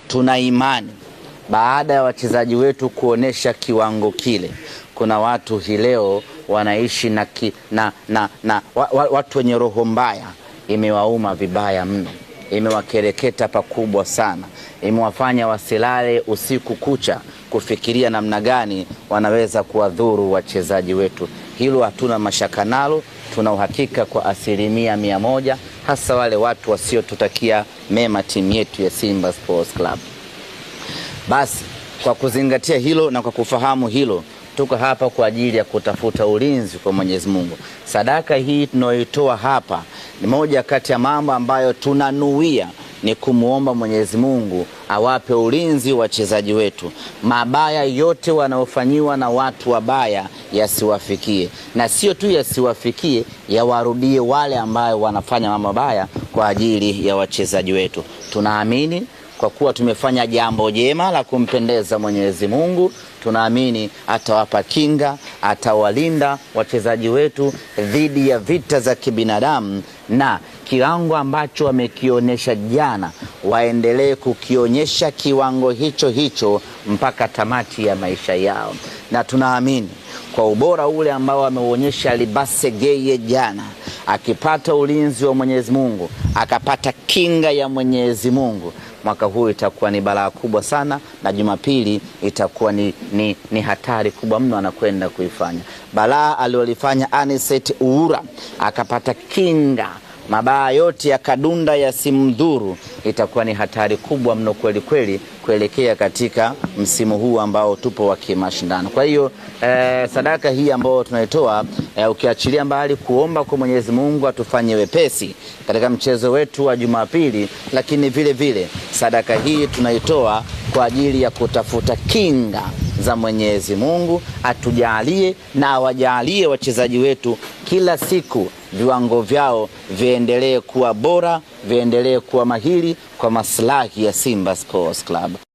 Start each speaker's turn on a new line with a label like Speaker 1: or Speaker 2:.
Speaker 1: tuna imani baada ya wachezaji wetu kuonesha kiwango kile, kuna watu hii leo wanaishi watu wenye roho mbaya. Imewauma vibaya mno, imewakereketa pakubwa sana, imewafanya wasilale usiku kucha kufikiria namna gani wanaweza kuwadhuru wachezaji wetu. Hilo hatuna mashaka nalo, tuna uhakika kwa 100%, hasa wale watu wasiotutakia mema timu yetu ya Simba Sports Club. Basi kwa kuzingatia hilo na kwa kufahamu hilo, tuko hapa kwa ajili ya kutafuta ulinzi kwa Mwenyezi Mungu. Sadaka hii tunayoitoa hapa ni moja kati ya mambo ambayo tunanuia ni kumuomba Mwenyezi Mungu awape ulinzi wachezaji wetu. Mabaya yote wanaofanyiwa na watu wabaya yasiwafikie, na sio tu yasiwafikie, yawarudie wale ambao wanafanya mambo mabaya kwa ajili ya wachezaji wetu. Tunaamini kwa kuwa tumefanya jambo jema la kumpendeza Mwenyezi Mungu, tunaamini atawapa kinga, atawalinda wachezaji wetu dhidi ya vita za kibinadamu, na kiwango ambacho wamekionyesha jana waendelee kukionyesha kiwango hicho hicho mpaka tamati ya maisha yao. Na tunaamini kwa ubora ule ambao ameuonyesha Libase Geye jana, akipata ulinzi wa Mwenyezi Mungu, akapata kinga ya Mwenyezi Mungu, mwaka huu itakuwa ni balaa kubwa sana, na Jumapili itakuwa ni hatari kubwa mno anakwenda kuifanya. Balaa aliyolifanya Anicet Uhura akapata kinga, mabaya yote ya kadunda yasimdhuru, itakuwa ni hatari kubwa mno kweli kweli kuelekea katika msimu huu ambao tupo wa kimashindano. Kwa hiyo sadaka hii ambayo tunaitoa, ukiachilia mbali kuomba kwa Mwenyezi Mungu atufanye wepesi katika mchezo wetu wa Jumapili, lakini vile vile sadaka hii tunaitoa kwa ajili ya kutafuta kinga za Mwenyezi Mungu, atujalie na awajalie wachezaji wetu kila siku viwango vyao viendelee kuwa bora, viendelee kuwa mahiri kwa maslahi ya Simba Sports Club.